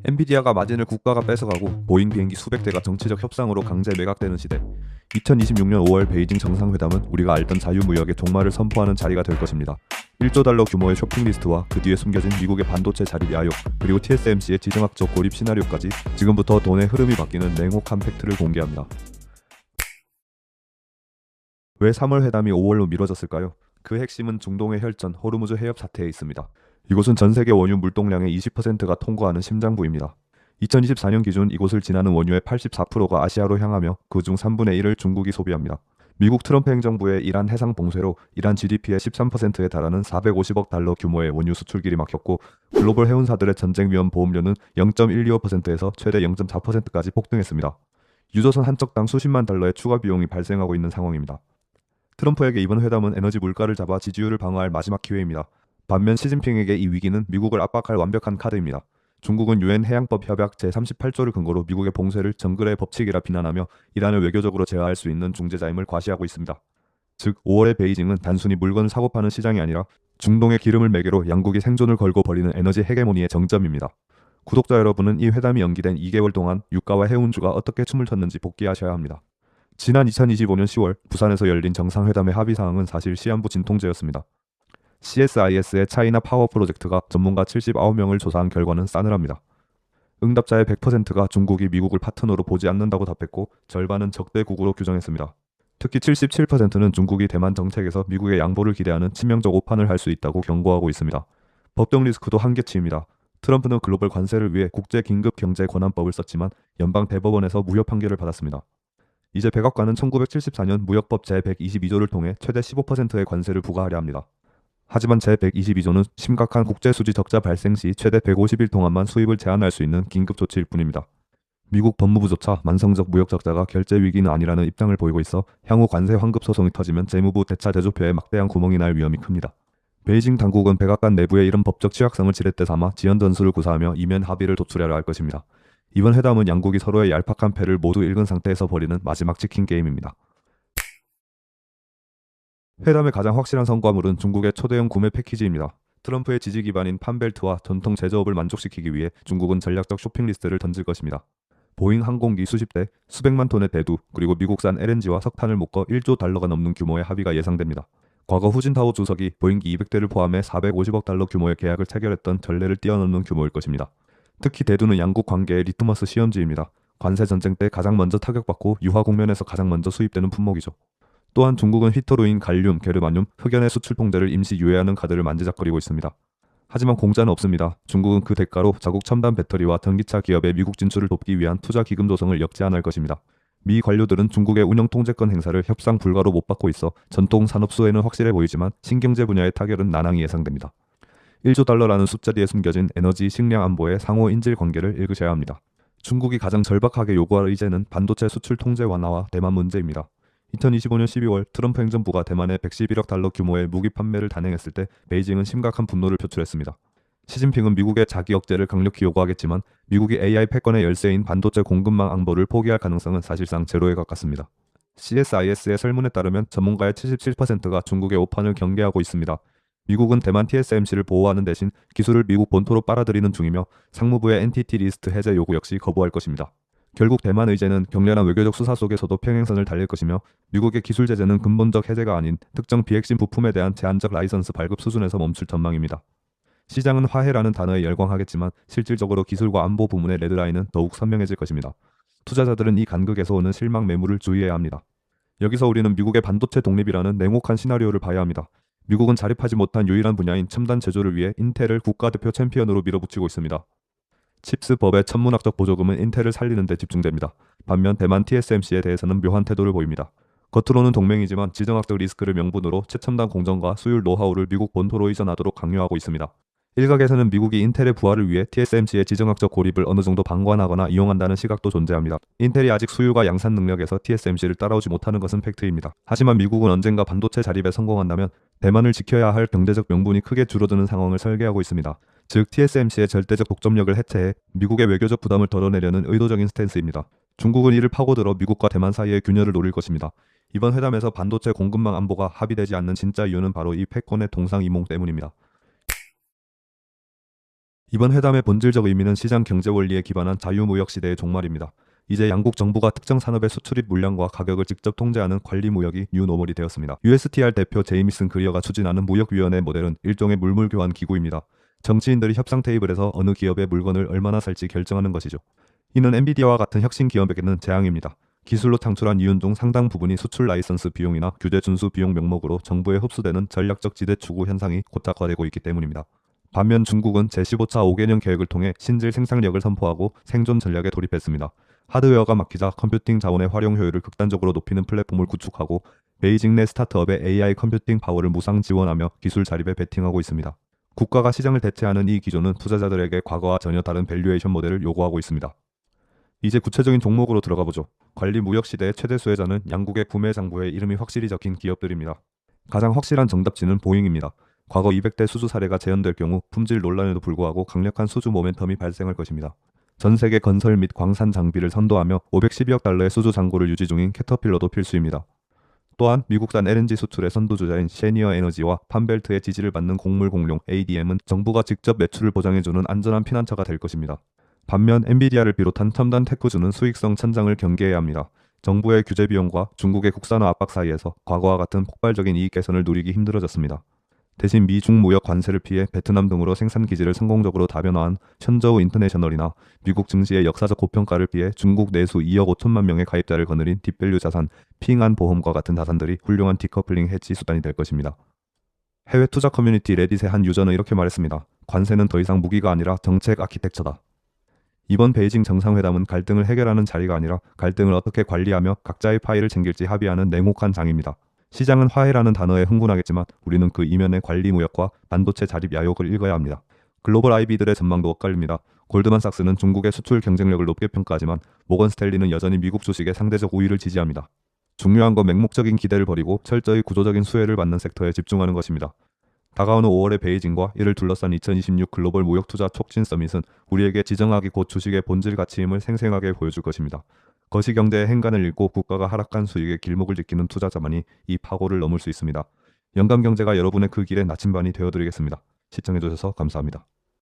엔비디아가 마진을 국가가 뺏어가고 보잉 비행기 수백 대가 정치적 협상으로 강제 매각되는 시대. 2026년 5월 베이징 정상회담은 우리가 알던 자유무역의 종말을 선포하는 자리가 될 것입니다. 1조 달러 규모의 쇼핑리스트와 그 뒤에 숨겨진 미국의 반도체 자립 야욕, 그리고 TSMC의 지정학적 고립 시나리오까지 지금부터 돈의 흐름이 바뀌는 냉혹한 팩트를 공개합니다. 왜 3월 회담이 5월로 미뤄졌을까요? 그 핵심은 중동의 혈전 호르무즈 해협 사태에 있습니다. 이곳은 전 세계 원유 물동량의 20%가 통과하는 심장부입니다. 2024년 기준 이곳을 지나는 원유의 84%가 아시아로 향하며 그중 3분의 1을 중국이 소비합니다. 미국 트럼프 행정부의 이란 해상 봉쇄로 이란 GDP의 13%에 달하는 450억 달러 규모의 원유 수출길이 막혔고, 글로벌 해운사들의 전쟁 위험 보험료는 0.125%에서 최대 0.4%까지 폭등했습니다. 유조선 한 척당 수십만 달러의 추가 비용이 발생하고 있는 상황입니다. 트럼프에게 이번 회담은 에너지 물가를 잡아 지지율을 방어할 마지막 기회입니다. 반면 시진핑에게 이 위기는 미국을 압박할 완벽한 카드입니다. 중국은 유엔 해양법 협약 제38조를 근거로 미국의 봉쇄를 정글의 법칙이라 비난하며 이란을 외교적으로 제어할 수 있는 중재자임을 과시하고 있습니다. 즉 5월의 베이징은 단순히 물건을 사고 파는 시장이 아니라 중동의 기름을 매개로 양국이 생존을 걸고 벌이는 에너지 헤게모니의 정점입니다. 구독자 여러분은 이 회담이 연기된 2개월 동안 유가와 해운주가 어떻게 춤을 췄는지 복귀하셔야 합니다. 지난 2025년 10월 부산에서 열린 정상회담의 합의사항은 사실 시한부 진통제였습니다. CSIS의 차이나 파워 프로젝트가 전문가 79명을 조사한 결과는 싸늘합니다. 응답자의 100%가 중국이 미국을 파트너로 보지 않는다고 답했고, 절반은 적대국으로 규정했습니다. 특히 77%는 중국이 대만 정책에서 미국의 양보를 기대하는 치명적 오판을 할 수 있다고 경고하고 있습니다. 법적 리스크도 한계치입니다. 트럼프는 글로벌 관세를 위해 국제긴급경제권한법을 썼지만 연방 대법원에서 무효 판결을 받았습니다. 이제 백악관은 1974년 무역법 제122조를 통해 최대 15%의 관세를 부과하려 합니다. 하지만 제122조는 심각한 국제수지 적자 발생 시 최대 150일 동안만 수입을 제한할 수 있는 긴급조치일 뿐입니다. 미국 법무부조차 만성적 무역 적자가 결제 위기는 아니라는 입장을 보이고 있어 향후 관세 환급 소송이 터지면 재무부 대차 제조표에 막대한 구멍이 날 위험이 큽니다. 베이징 당국은 백악관 내부에 이런 법적 취약성을 지렛대 삼아 지연 전술을 구사하며 이면 합의를 도출하려 할 것입니다. 이번 회담은 양국이 서로의 얄팍한 패를 모두 읽은 상태에서 벌이는 마지막 치킨 게임입니다. 회담의 가장 확실한 성과물은 중국의 초대형 구매 패키지입니다. 트럼프의 지지 기반인 판벨트와 전통 제조업을 만족시키기 위해 중국은 전략적 쇼핑리스트를 던질 것입니다. 보잉 항공기 수십 대, 수백만 톤의 대두, 그리고 미국산 LNG와 석탄을 묶어 1조 달러가 넘는 규모의 합의가 예상됩니다. 과거 후진타오 주석이 보잉기 200대를 포함해 450억 달러 규모의 계약을 체결했던 전례를 뛰어넘는 규모일 것입니다. 특히 대두는 양국 관계의 리트머스 시험지입니다. 관세 전쟁 때 가장 먼저 타격받고 유화 국면에서 가장 먼저 수입되는 품목이죠. 또한 중국은 휘토루인 갈륨, 게르마늄, 흑연의 수출 통제를 임시 유예하는 카드를 만지작거리고 있습니다. 하지만 공짜는 없습니다. 중국은 그 대가로 자국 첨단 배터리와 전기차 기업의 미국 진출을 돕기 위한 투자 기금 조성을 역제안할 것입니다. 미 관료들은 중국의 운영 통제권 행사를 협상 불가로 못 받고 있어 전통 산업 수혜는 확실해 보이지만 신경제 분야의 타결은 난항이 예상됩니다. 1조 달러라는 숫자 뒤에 숨겨진 에너지 식량 안보의 상호 인질 관계를 읽으셔야 합니다. 중국이 가장 절박하게 요구할 의제는 반도체 수출 통제 완화와 대만 문제입니다. 2025년 12월 트럼프 행정부가 대만에 111억 달러 규모의 무기 판매를 단행했을 때 베이징은 심각한 분노를 표출했습니다. 시진핑은 미국의 자기 억제를 강력히 요구하겠지만 미국이 AI 패권의 열쇠인 반도체 공급망 안보를 포기할 가능성은 사실상 제로에 가깝습니다. CSIS의 설문에 따르면 전문가의 77%가 중국의 오판을 경계하고 있습니다. 미국은 대만 TSMC를 보호하는 대신 기술을 미국 본토로 빨아들이는 중이며 상무부의 엔티티 리스트 해제 요구 역시 거부할 것입니다. 결국 대만 의제는 격렬한 외교적 수사 속에서도 평행선을 달릴 것이며 미국의 기술 제재는 근본적 해제가 아닌 특정 비핵심 부품에 대한 제한적 라이선스 발급 수준에서 멈출 전망입니다. 시장은 화해라는 단어에 열광하겠지만 실질적으로 기술과 안보 부문의 레드라인은 더욱 선명해질 것입니다. 투자자들은 이 간극에서 오는 실망 매물을 주의해야 합니다. 여기서 우리는 미국의 반도체 독립이라는 냉혹한 시나리오를 봐야 합니다. 미국은 자립하지 못한 유일한 분야인 첨단 제조를 위해 인텔을 국가대표 챔피언으로 밀어붙이고 있습니다. 칩스 법의 천문학적 보조금은 인텔을 살리는 데 집중됩니다. 반면 대만 TSMC에 대해서는 묘한 태도를 보입니다. 겉으로는 동맹이지만 지정학적 리스크를 명분으로 최첨단 공정과 수율 노하우를 미국 본토로 이전하도록 강요하고 있습니다. 일각에서는 미국이 인텔의 부활을 위해 TSMC의 지정학적 고립을 어느 정도 방관하거나 이용한다는 시각도 존재합니다. 인텔이 아직 수율과 양산 능력에서 TSMC를 따라오지 못하는 것은 팩트입니다. 하지만 미국은 언젠가 반도체 자립에 성공한다면 대만을 지켜야 할 경제적 명분이 크게 줄어드는 상황을 설계하고 있습니다. 즉 TSMC의 절대적 독점력을 해체해 미국의 외교적 부담을 덜어내려는 의도적인 스탠스입니다. 중국은 이를 파고들어 미국과 대만 사이의 균열을 노릴 것입니다. 이번 회담에서 반도체 공급망 안보가 합의되지 않는 진짜 이유는 바로 이 패권의 동상이몽 때문입니다. 이번 회담의 본질적 의미는 시장 경제 원리에 기반한 자유무역 시대의 종말입니다. 이제 양국 정부가 특정 산업의 수출입 물량과 가격을 직접 통제하는 관리 무역이 뉴노멀이 되었습니다. USTR 대표 제이미슨 그리어가 추진하는 무역위원회 모델은 일종의 물물 교환 기구입니다. 정치인들이 협상 테이블에서 어느 기업의 물건을 얼마나 살지 결정하는 것이죠. 이는 엔비디아와 같은 혁신 기업에게는 재앙입니다. 기술로 창출한 이윤 중 상당 부분이 수출 라이선스 비용이나 규제 준수 비용 명목으로 정부에 흡수되는 전략적 지대 추구 현상이 고착화되고 있기 때문입니다. 반면 중국은 제15차 5개년 계획을 통해 신질 생산력을 선포하고 생존 전략에 돌입했습니다. 하드웨어가 막히자 컴퓨팅 자원의 활용 효율을 극단적으로 높이는 플랫폼을 구축하고 베이징 내 스타트업의 AI 컴퓨팅 파워를 무상 지원하며 기술 자립에 베팅하고 있습니다. 국가가 시장을 대체하는 이 기조는 투자자들에게 과거와 전혀 다른 밸류에이션 모델을 요구하고 있습니다. 이제 구체적인 종목으로 들어가 보죠. 관리 무역 시대의 최대 수혜자는 양국의 구매 장부에 이름이 확실히 적힌 기업들입니다. 가장 확실한 정답지는 보잉입니다. 과거 200대 수주 사례가 재현될 경우 품질 논란에도 불구하고 강력한 수주 모멘텀이 발생할 것입니다. 전 세계 건설 및 광산 장비를 선도하며 512억 달러의 수주 잔고를 유지 중인 캐터필러도 필수입니다. 또한 미국산 LNG 수출의 선두주자인 셰니어 에너지와 판벨트의 지지를 받는 곡물 공룡 ADM은 정부가 직접 매출을 보장해주는 안전한 피난처가 될 것입니다. 반면 엔비디아를 비롯한 첨단 테크주는 수익성 천장을 경계해야 합니다. 정부의 규제 비용과 중국의 국산화 압박 사이에서 과거와 같은 폭발적인 이익 개선을 누리기 힘들어졌습니다. 대신 미중 무역 관세를 피해 베트남 등으로 생산 기지를 성공적으로 다변화한 현저우 인터내셔널이나 미국 증시의 역사적 고평가를 피해 중국 내수 2억 5천만 명의 가입자를 거느린 딥밸류 자산 핑안 보험과 같은 자산들이 훌륭한 디커플링 해지 수단이 될 것입니다. 해외 투자 커뮤니티 레딧의 한 유저는 이렇게 말했습니다. 관세는 더 이상 무기가 아니라 정책 아키텍처다. 이번 베이징 정상회담은 갈등을 해결하는 자리가 아니라 갈등을 어떻게 관리하며 각자의 파일을 챙길지 합의하는 냉혹한 장입니다. 시장은 화해라는 단어에 흥분하겠지만 우리는 그 이면의 관리 무역과 반도체 자립 야욕을 읽어야 합니다. 글로벌 IB들의 전망도 엇갈립니다. 골드만삭스는 중국의 수출 경쟁력을 높게 평가하지만 모건 스탠리는 여전히 미국 주식의 상대적 우위를 지지합니다. 중요한 건 맹목적인 기대를 버리고 철저히 구조적인 수혜를 받는 섹터에 집중하는 것입니다. 다가오는 5월의 베이징과 이를 둘러싼 2026 글로벌 무역 투자 촉진 서밋은 우리에게 지정학이 곧 주식의 본질 가치임을 생생하게 보여줄 것입니다. 거시경제의 행간을 읽고 국가가 하락한 수익의 길목을 지키는 투자자만이 이 파고를 넘을 수 있습니다. 영감경제가 여러분의 그 길의 나침반이 되어드리겠습니다. 시청해주셔서 감사합니다.